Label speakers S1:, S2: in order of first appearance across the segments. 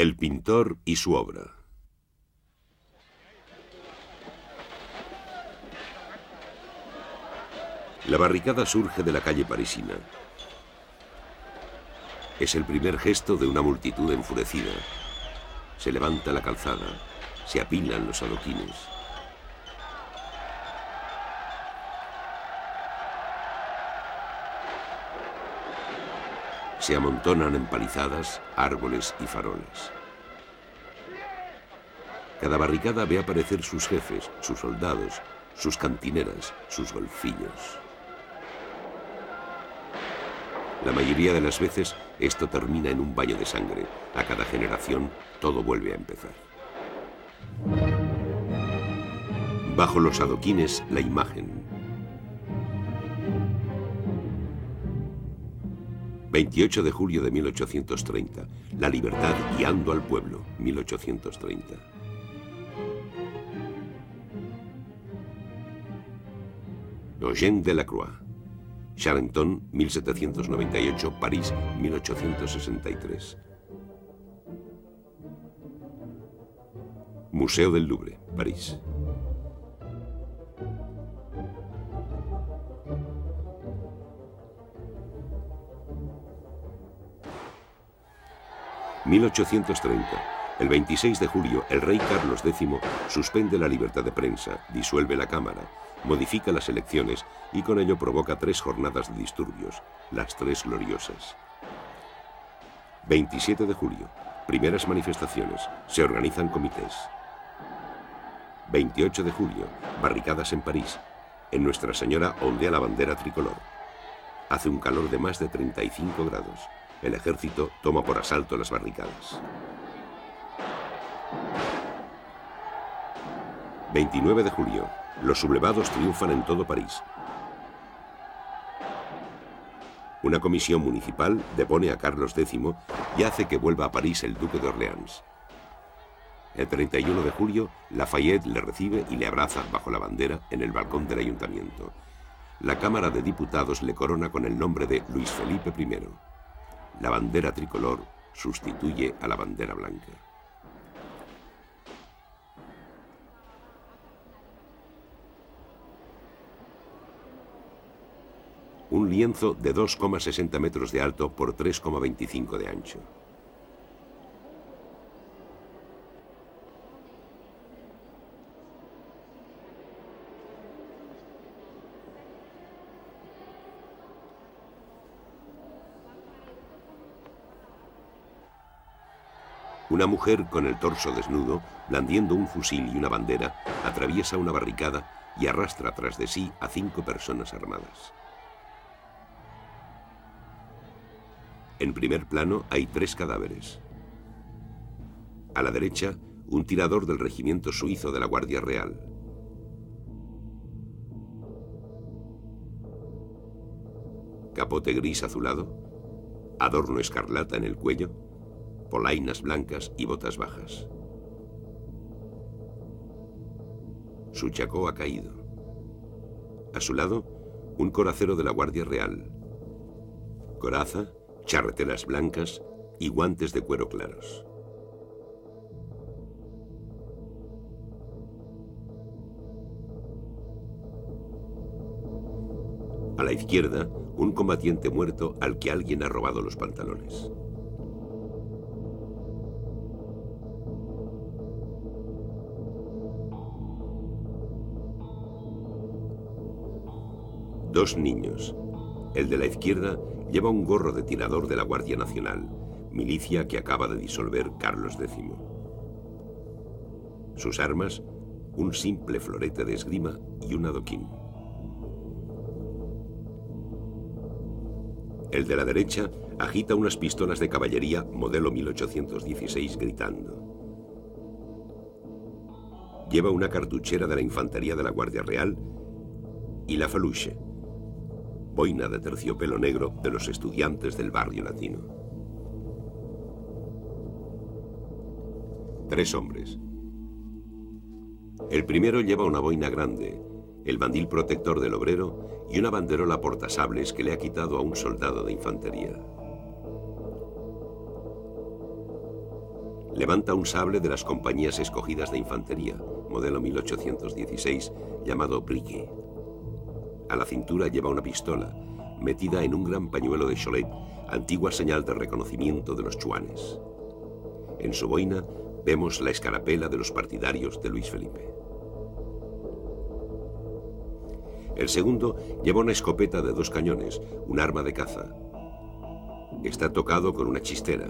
S1: El pintor y su obra. La barricada surge de la calle parisina. Es el primer gesto de una multitud enfurecida. Se levanta la calzada, se apilan los adoquines. Se amontonan empalizadas, árboles y faroles. Cada barricada ve aparecer sus jefes, sus soldados, sus cantineras, sus golfillos. La mayoría de las veces esto termina en un baño de sangre. A cada generación todo vuelve a empezar. Bajo los adoquines, la imagen. 28 de julio de 1830. La libertad guiando al pueblo, 1830. Eugène Delacroix. Charenton, 1798, París, 1863. Museo del Louvre, París. «1830. El 26 de julio, el rey Carlos X suspende la libertad de prensa, disuelve la Cámara, modifica las elecciones y con ello provoca 3 jornadas de disturbios, las 3 gloriosas. 27 de julio, primeras manifestaciones, se organizan comités. 28 de julio, barricadas en París. En Nuestra Señora ondea la bandera tricolor. Hace un calor de más de 35 grados. El ejército toma por asalto las barricadas. 29 de julio. Los sublevados triunfan en todo París. Una comisión municipal depone a Carlos X y hace que vuelva a París el duque de Orleans. El 31 de julio, Lafayette le recibe y le abraza bajo la bandera en el balcón del ayuntamiento. La Cámara de Diputados le corona con el nombre de Luis Felipe I. La bandera tricolor sustituye a la bandera blanca. Un lienzo de 2,60 metros de alto por 3,25 de ancho. Una mujer con el torso desnudo, blandiendo un fusil y una bandera, atraviesa una barricada y arrastra tras de sí a 5 personas armadas. En primer plano hay 3 cadáveres. A la derecha, un tirador del regimiento suizo de la Guardia Real. Capote gris azulado, adorno escarlata en el cuello, polainas blancas y botas bajas. Su chacó ha caído. A su lado, un coracero de la Guardia Real. Coraza, charreteras blancas y guantes de cuero claros. A la izquierda, un combatiente muerto al que alguien ha robado los pantalones. Dos niños. El de la izquierda lleva un gorro de tirador de la Guardia Nacional, milicia que acaba de disolver Carlos X. Sus armas, un simple florete de esgrima y un adoquín. El de la derecha agita unas pistolas de caballería modelo 1816 gritando. Lleva una cartuchera de la infantería de la Guardia Real y la faluche, boina de terciopelo negro de los estudiantes del barrio latino. 3 hombres. El primero lleva una boina grande, el mandil protector del obrero y una banderola portasables que le ha quitado a un soldado de infantería. levanta un sable de las compañías escogidas de infantería, modelo 1816, llamado Brique. A la cintura lleva una pistola, metida en un gran pañuelo de Cholet, antigua señal de reconocimiento de los chuanes. En su boina vemos la escarapela de los partidarios de Luis Felipe. El segundo lleva una escopeta de 2 cañones, un arma de caza. Está tocado con una chistera.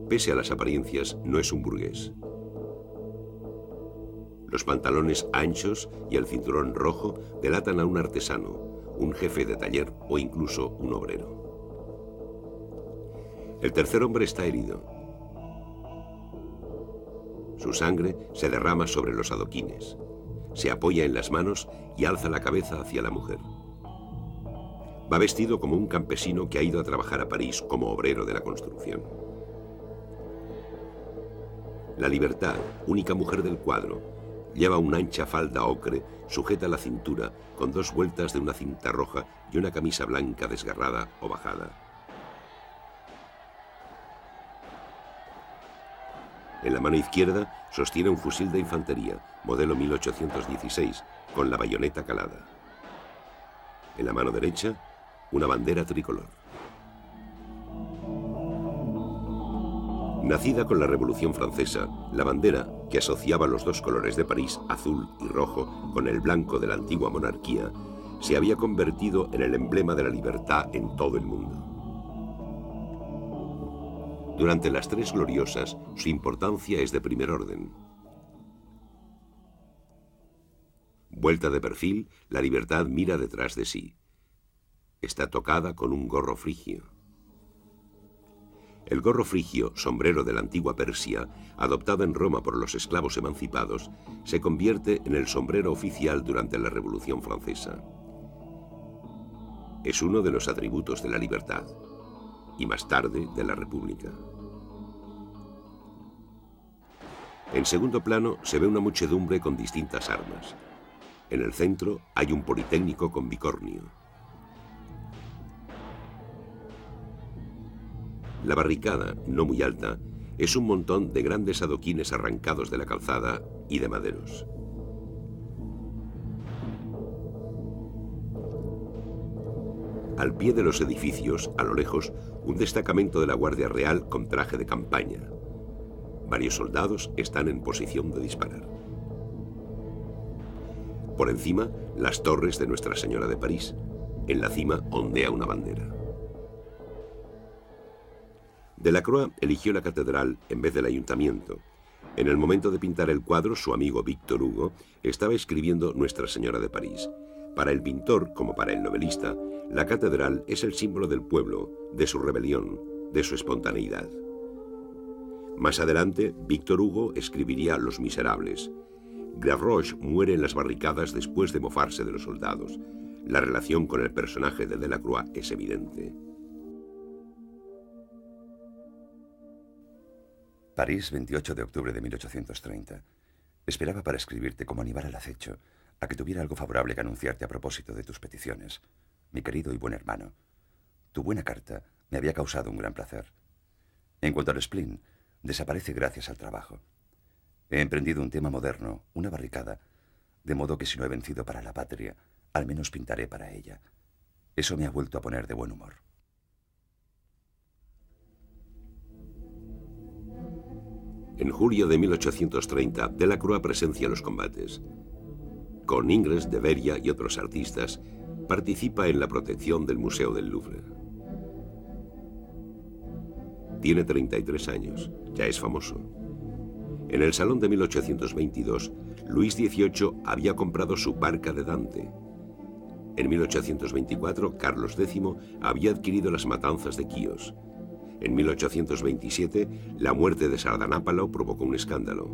S1: Pese a las apariencias, no es un burgués. Los pantalones anchos y el cinturón rojo delatan a un artesano, un jefe de taller o incluso un obrero. El tercer hombre está herido. Su sangre se derrama sobre los adoquines. Se apoya en las manos y alza la cabeza hacia la mujer. Va vestido como un campesino que ha ido a trabajar a París como obrero de la construcción. La Libertad, única mujer del cuadro, lleva una ancha falda ocre sujeta a la cintura con 2 vueltas de una cinta roja y una camisa blanca desgarrada o bajada. En la mano izquierda sostiene un fusil de infantería, modelo 1816, con la bayoneta calada. En la mano derecha, una bandera tricolor. Nacida con la Revolución Francesa, la bandera, que asociaba los 2 colores de París, azul y rojo, con el blanco de la antigua monarquía, se había convertido en el emblema de la libertad en todo el mundo. Durante las 3 gloriosas, su importancia es de primer orden. Vuelta de perfil, la Libertad mira detrás de sí. Está tocada con un gorro frigio. El gorro frigio, sombrero de la antigua Persia, adoptado en Roma por los esclavos emancipados, se convierte en el sombrero oficial durante la Revolución Francesa. Es uno de los atributos de la libertad, y más tarde de la República. En segundo plano se ve una muchedumbre con distintas armas. En el centro hay un politécnico con bicornio. La barricada, no muy alta, es un montón de grandes adoquines arrancados de la calzada y de maderos. Al pie de los edificios, a lo lejos, un destacamento de la Guardia Real con traje de campaña. Varios soldados están en posición de disparar. Por encima, las torres de Nuestra Señora de París. En la cima ondea una bandera. Delacroix eligió la catedral en vez del ayuntamiento. En el momento de pintar el cuadro, su amigo Víctor Hugo estaba escribiendo Nuestra Señora de París. Para el pintor, como para el novelista, la catedral es el símbolo del pueblo, de su rebelión, de su espontaneidad. Más adelante, Víctor Hugo escribiría Los Miserables. Gavroche muere en las barricadas después de mofarse de los soldados. La relación con el personaje de Delacroix es evidente.
S2: París, 28 de octubre de 1830. Esperaba para escribirte como animal al acecho, a que tuviera algo favorable que anunciarte a propósito de tus peticiones. Mi querido y buen hermano, tu buena carta me había causado un gran placer. En cuanto al spleen, desaparece gracias al trabajo. He emprendido un tema moderno, una barricada, de modo que si no he vencido para la patria, al menos pintaré para ella. Eso me ha vuelto a poner de buen humor.
S1: En julio de 1830, Delacroix presencia los combates. Con Ingres, de Beria y otros artistas, participa en la protección del Museo del Louvre. Tiene 33 años, ya es famoso. En el Salón de 1822, Luis XVIII había comprado su barca de Dante. En 1824, Carlos X había adquirido las matanzas de Quíos. En 1827, la muerte de Sardanápalo provocó un escándalo.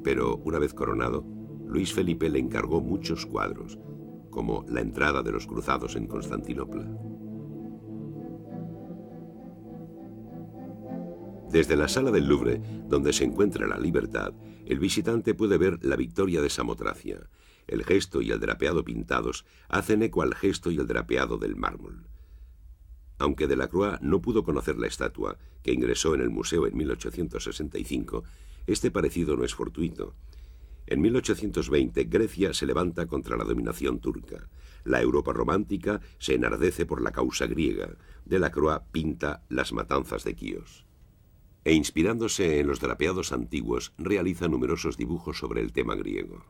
S1: Pero, una vez coronado, Luis Felipe le encargó muchos cuadros, como La entrada de los cruzados en Constantinopla. Desde la sala del Louvre, donde se encuentra la Libertad, el visitante puede ver la victoria de Samotracia. El gesto y el drapeado pintados hacen eco al gesto y el drapeado del mármol. Aunque Delacroix no pudo conocer la estatua, que ingresó en el museo en 1865, este parecido no es fortuito. En 1820, Grecia se levanta contra la dominación turca. La Europa romántica se enardece por la causa griega. Delacroix pinta las matanzas de Quíos. E inspirándose en los drapeados antiguos, realiza numerosos dibujos sobre el tema griego.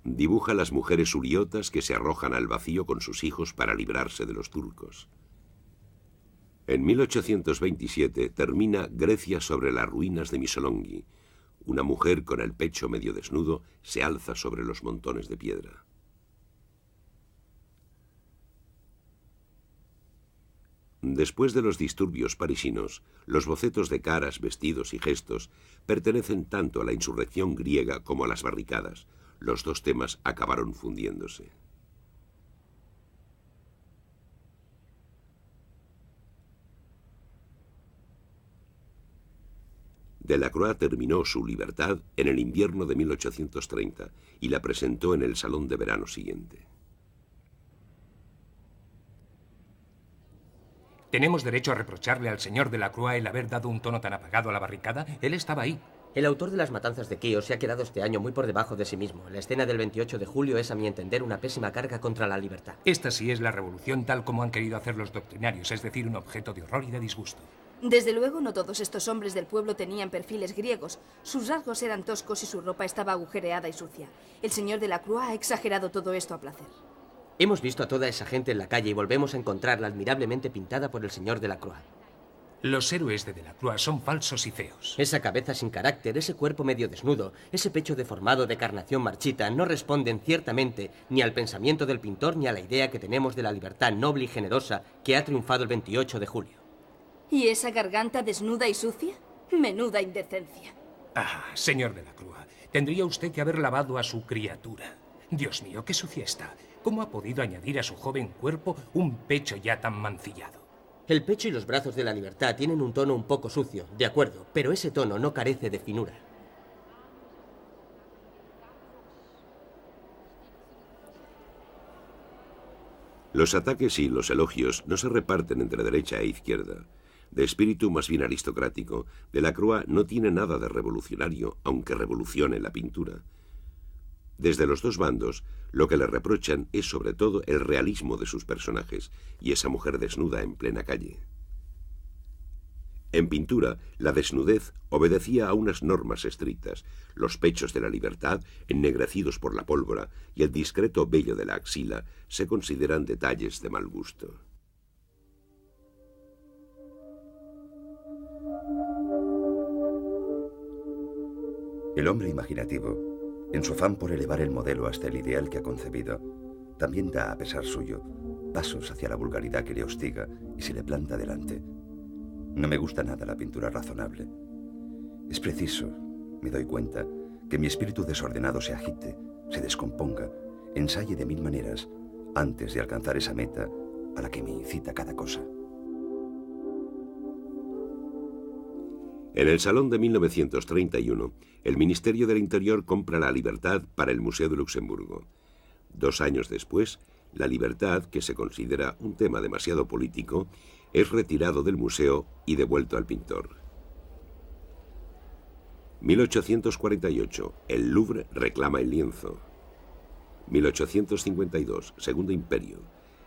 S1: Dibuja las mujeres uriotas que se arrojan al vacío con sus hijos para librarse de los turcos. En 1827 termina Grecia sobre las ruinas de Missolonghi. Una mujer con el pecho medio desnudo se alza sobre los montones de piedra. Después de los disturbios parisinos, los bocetos de caras, vestidos y gestos pertenecen tanto a la insurrección griega como a las barricadas. Los dos temas acabaron fundiéndose. Delacroix terminó su Libertad en el invierno de 1830 y la presentó en el Salón de Verano siguiente.
S3: ¿Tenemos derecho a reprocharle al señor Delacroix el haber dado un tono tan apagado a la barricada? Él estaba ahí.
S4: El autor de las matanzas de Quíos se ha quedado este año muy por debajo de sí mismo. La escena del 28 de julio es, a mi entender, una pésima carga contra la libertad.
S3: Esta sí es la revolución tal como han querido hacer los doctrinarios, es decir, un objeto de horror y de disgusto.
S5: Desde luego, no todos estos hombres del pueblo tenían perfiles griegos. Sus rasgos eran toscos y su ropa estaba agujereada y sucia. El señor Delacroix ha exagerado todo esto a placer.
S4: Hemos visto a toda esa gente en la calle y volvemos a encontrarla admirablemente pintada por el señor Delacroix.
S3: Los héroes de Delacroix son falsos y feos.
S4: Esa cabeza sin carácter, ese cuerpo medio desnudo, ese pecho deformado de carnación marchita no responden ciertamente ni al pensamiento del pintor ni a la idea que tenemos de la libertad noble y generosa que ha triunfado el 28 de julio.
S5: ¿Y esa garganta desnuda y sucia? Menuda indecencia.
S3: Ah, señor Delacroix, tendría usted que haber lavado a su criatura. Dios mío, qué sucia está. ¿Cómo ha podido añadir a su joven cuerpo un pecho ya tan mancillado?
S4: El pecho y los brazos de la libertad tienen un tono un poco sucio, de acuerdo, pero ese tono no carece de finura.
S1: Los ataques y los elogios no se reparten entre derecha e izquierda. De espíritu más bien aristocrático, Delacroix no tiene nada de revolucionario, aunque revolucione la pintura. Desde los dos bandos, lo que le reprochan es sobre todo el realismo de sus personajes y esa mujer desnuda en plena calle. En pintura, la desnudez obedecía a unas normas estrictas, los pechos de la libertad, ennegrecidos por la pólvora, y el discreto vello de la axila se consideran detalles de mal gusto.
S2: El hombre imaginativo, en su afán por elevar el modelo hasta el ideal que ha concebido, también da, a pesar suyo, pasos hacia la vulgaridad que le hostiga y se le planta delante. No me gusta nada la pintura razonable. Es preciso, me doy cuenta, que mi espíritu desordenado se agite, se descomponga, ensaye de mil maneras antes de alcanzar esa meta a la que me incita cada cosa.
S1: En el Salón de 1931, el Ministerio del Interior compra la Libertad para el Museo de Luxemburgo. 2 años después, la Libertad, que se considera un tema demasiado político, es retirado del museo y devuelto al pintor. 1848, el Louvre reclama el lienzo. 1852, Segundo Imperio.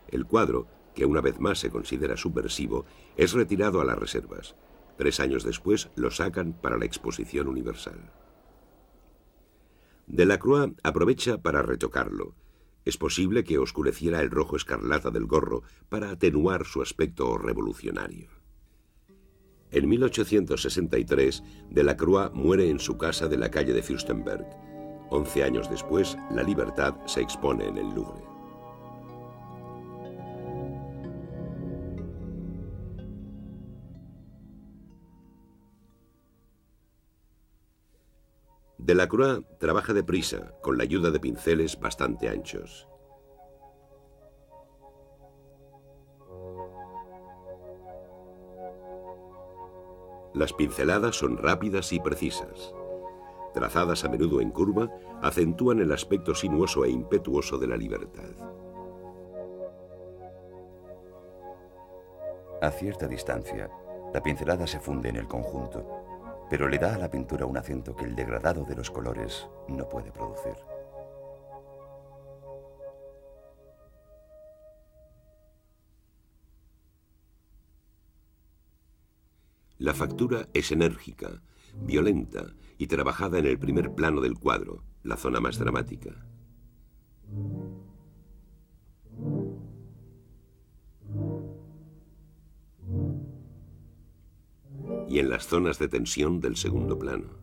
S1: El cuadro, que una vez más se considera subversivo, es retirado a las reservas. 3 años después lo sacan para la Exposición Universal. Delacroix aprovecha para retocarlo. Es posible que oscureciera el rojo escarlata del gorro para atenuar su aspecto revolucionario. En 1863, Delacroix muere en su casa de la calle de Fürstenberg. 11 años después, la Libertad se expone en el Louvre. Delacroix trabaja deprisa, con la ayuda de pinceles bastante anchos. Las pinceladas son rápidas y precisas. trazadas a menudo en curva, acentúan el aspecto sinuoso e impetuoso de la libertad.
S2: A cierta distancia, la pincelada se funde en el conjunto, pero le da a la pintura un acento que el degradado de los colores no puede producir.
S1: La factura es enérgica, violenta y trabajada en el primer plano del cuadro, la zona más dramática. Y en las zonas de tensión del segundo plano.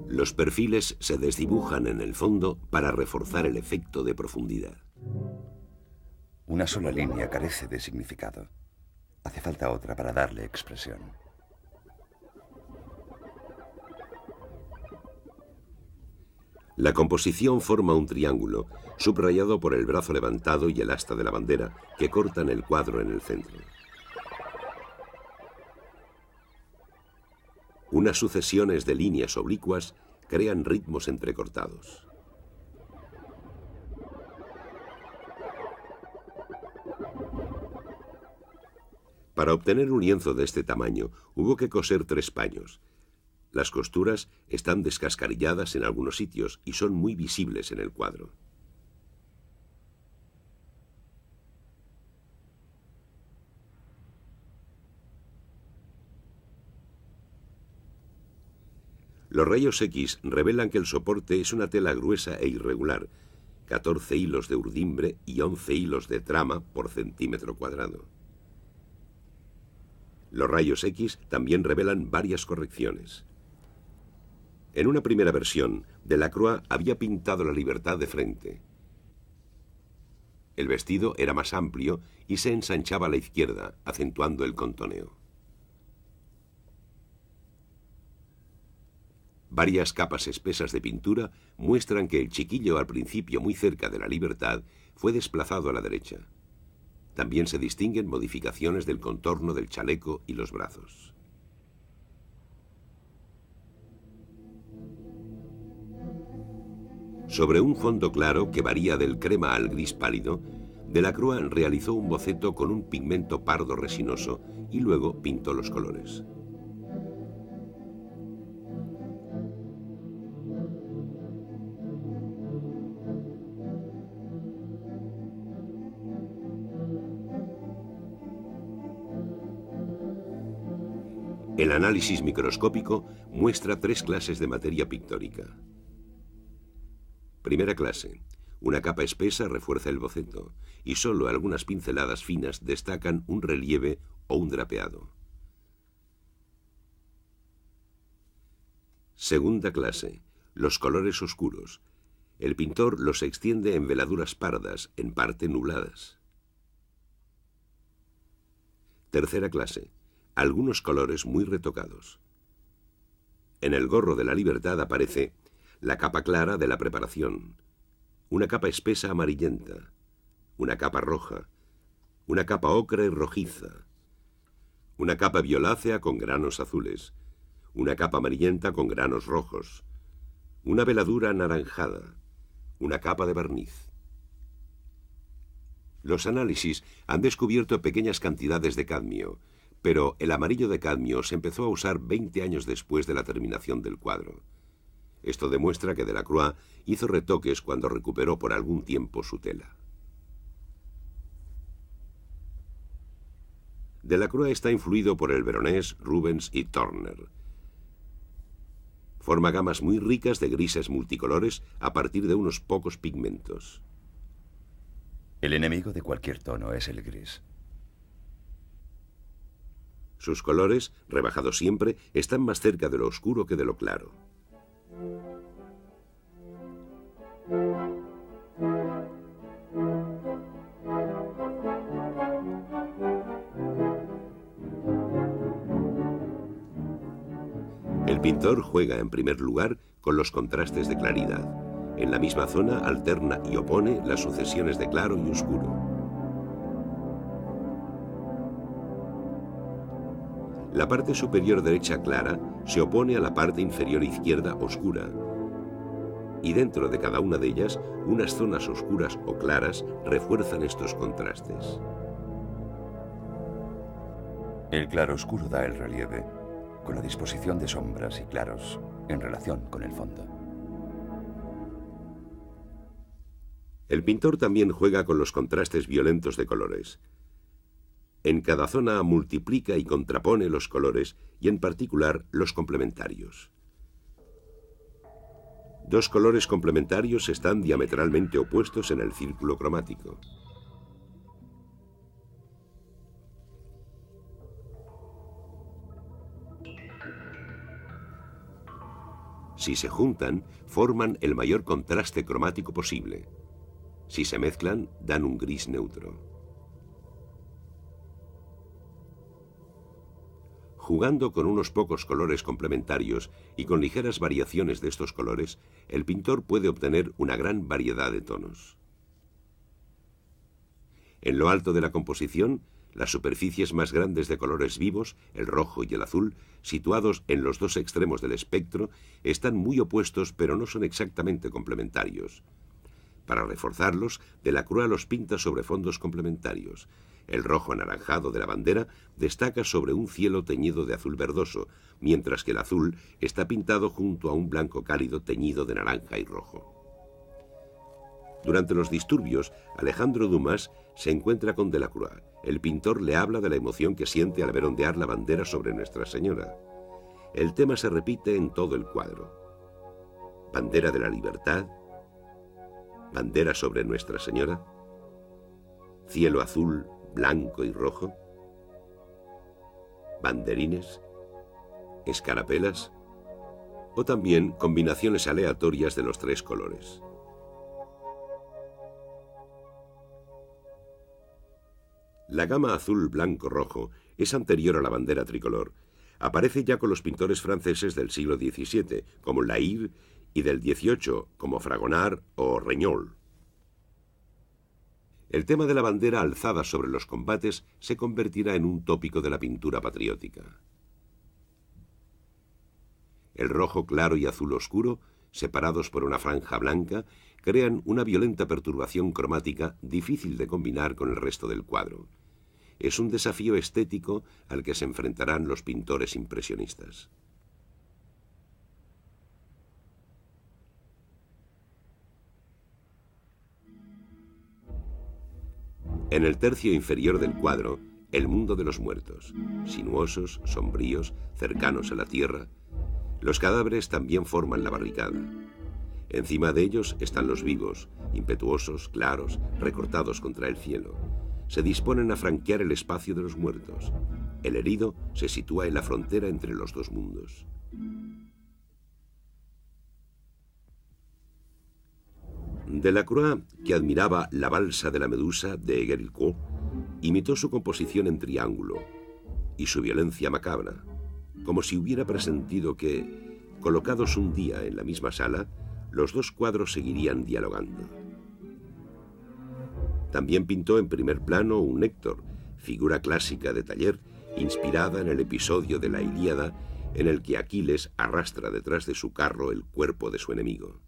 S1: Los perfiles se desdibujan en el fondo para reforzar el efecto de profundidad.
S2: Una sola línea carece de significado. Hace falta otra para darle expresión.
S1: La composición forma un triángulo, subrayado por el brazo levantado y el asta de la bandera, que cortan el cuadro en el centro. Unas sucesiones de líneas oblicuas crean ritmos entrecortados. Para obtener un lienzo de este tamaño, hubo que coser 3 paños. Las costuras están descascarilladas en algunos sitios y son muy visibles en el cuadro. Los rayos X revelan que el soporte es una tela gruesa e irregular, 14 hilos de urdimbre y 11 hilos de trama por centímetro cuadrado. Los rayos X también revelan varias correcciones. En una primera versión, Delacroix había pintado la libertad de frente. El vestido era más amplio y se ensanchaba a la izquierda, acentuando el contoneo. Varias capas espesas de pintura muestran que el chiquillo, al principio muy cerca de la libertad, fue desplazado a la derecha. También se distinguen modificaciones del contorno del chaleco y los brazos. Sobre un fondo claro que varía del crema al gris pálido, Delacroix realizó un boceto con un pigmento pardo resinoso y luego pintó los colores. El análisis microscópico muestra 3 clases de materia pictórica. Primera clase. Una capa espesa refuerza el boceto y solo algunas pinceladas finas destacan un relieve o un drapeado. Segunda clase. Los colores oscuros. El pintor los extiende en veladuras pardas, en parte nubladas. Tercera clase. Algunos colores muy retocados. En el gorro de la libertad aparece la capa clara de la preparación, una capa espesa amarillenta, una capa roja, una capa ocre y rojiza, una capa violácea con granos azules, una capa amarillenta con granos rojos, una veladura anaranjada, una capa de barniz. Los análisis han descubierto pequeñas cantidades de cadmio, pero el amarillo de cadmio se empezó a usar 20 años después de la terminación del cuadro. Esto demuestra que Delacroix hizo retoques cuando recuperó por algún tiempo su tela. Delacroix está influido por el Veronese, Rubens y Turner. Forma gamas muy ricas de grises multicolores a partir de unos pocos pigmentos.
S2: El enemigo de cualquier tono es el gris.
S1: Sus colores, rebajados siempre, están más cerca de lo oscuro que de lo claro. El pintor juega en primer lugar con los contrastes de claridad. En la misma zona alterna y opone las sucesiones de claro y oscuro. La parte superior derecha clara se opone a la parte inferior izquierda oscura, y dentro de cada una de ellas, unas zonas oscuras o claras refuerzan estos contrastes.
S2: El claroscuro da el relieve, con la disposición de sombras y claros en relación con el fondo.
S1: El pintor también juega con los contrastes violentos de colores. En cada zona multiplica y contrapone los colores y en particular los complementarios. Dos colores complementarios están diametralmente opuestos en el círculo cromático. Si se juntan, forman el mayor contraste cromático posible. Si se mezclan, dan un gris neutro. Jugando con unos pocos colores complementarios y con ligeras variaciones de estos colores, el pintor puede obtener una gran variedad de tonos. En lo alto de la composición, las superficies más grandes de colores vivos, el rojo y el azul, situados en los dos extremos del espectro, están muy opuestos pero no son exactamente complementarios. Para reforzarlos, Delacroix los pinta sobre fondos complementarios. El rojo anaranjado de la bandera destaca sobre un cielo teñido de azul verdoso, mientras que el azul está pintado junto a un blanco cálido teñido de naranja y rojo. Durante los disturbios, Alejandro Dumas se encuentra con Delacroix. El pintor le habla de la emoción que siente al ver ondear la bandera sobre Nuestra Señora. El tema se repite en todo el cuadro. Bandera de la libertad, bandera sobre Nuestra Señora, cielo azul, blanco y rojo, banderines, escarapelas o también combinaciones aleatorias de los tres colores. La gama azul, blanco, rojo es anterior a la bandera tricolor. Aparece ya con los pintores franceses del siglo XVII, como La Hire, y del XVIII, como Fragonard o Regnault. El tema de la bandera alzada sobre los combates se convertirá en un tópico de la pintura patriótica. El rojo claro y azul oscuro, separados por una franja blanca, crean una violenta perturbación cromática difícil de combinar con el resto del cuadro. Es un desafío estético al que se enfrentarán los pintores impresionistas. En el tercio inferior del cuadro, el mundo de los muertos, sinuosos, sombríos, cercanos a la tierra. Los cadáveres también forman la barricada. Encima de ellos están los vivos, impetuosos, claros, recortados contra el cielo. Se disponen a franquear el espacio de los muertos. El herido se sitúa en la frontera entre los dos mundos. Delacroix, que admiraba la balsa de la Medusa de Géricault, imitó su composición en triángulo y su violencia macabra, como si hubiera presentido que, colocados un día en la misma sala, los dos cuadros seguirían dialogando. También pintó en primer plano un Héctor, figura clásica de taller, inspirada en el episodio de la Ilíada, en el que Aquiles arrastra detrás de su carro el cuerpo de su enemigo.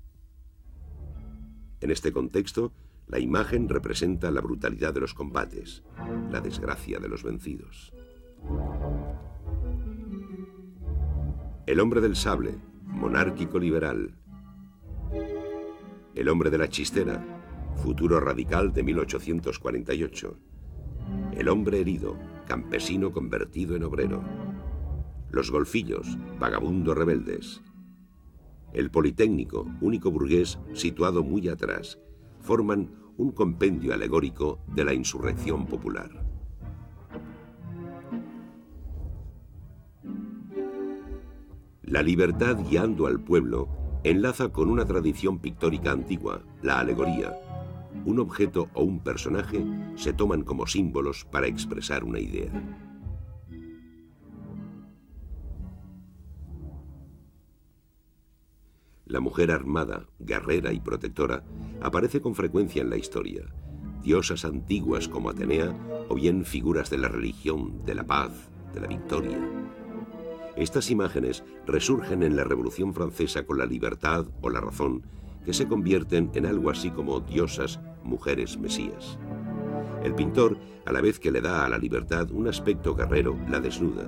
S1: En este contexto, la imagen representa la brutalidad de los combates, la desgracia de los vencidos. El hombre del sable, monárquico liberal. El hombre de la chistera, futuro radical de 1848. El hombre herido, campesino convertido en obrero. Los golfillos, vagabundos rebeldes. El Politécnico, único burgués situado muy atrás, forman un compendio alegórico de la insurrección popular. La libertad guiando al pueblo enlaza con una tradición pictórica antigua, la alegoría. Un objeto o un personaje se toman como símbolos para expresar una idea. La mujer armada, guerrera y protectora aparece con frecuencia en la historia. Diosas antiguas como Atenea o bien figuras de la religión, de la paz, de la victoria. Estas imágenes resurgen en la Revolución Francesa con la libertad o la razón, que se convierten en algo así como diosas, mujeres mesías. El pintor, a la vez que le da a la libertad un aspecto guerrero, la desnuda.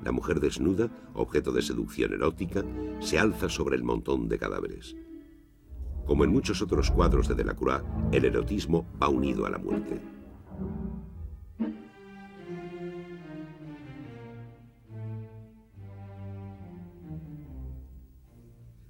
S1: La mujer desnuda, objeto de seducción erótica, se alza sobre el montón de cadáveres. Como en muchos otros cuadros de Delacroix, el erotismo va unido a la muerte.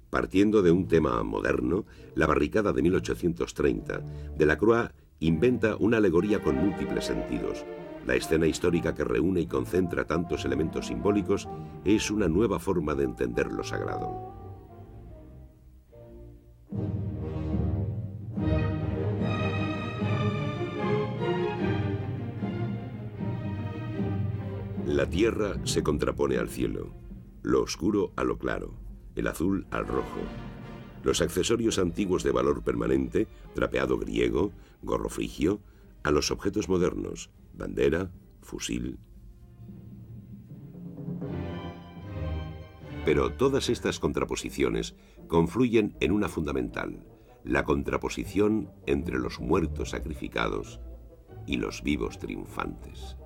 S1: Partiendo de un tema moderno, la barricada de 1830, Delacroix inventa una alegoría con múltiples sentidos. La escena histórica que reúne y concentra tantos elementos simbólicos es una nueva forma de entender lo sagrado. La tierra se contrapone al cielo, lo oscuro a lo claro, el azul al rojo. Los accesorios antiguos de valor permanente, trapeado griego, gorro frigio, a los objetos modernos, bandera, fusil. Pero todas estas contraposiciones confluyen en una fundamental, la contraposición entre los muertos sacrificados y los vivos triunfantes.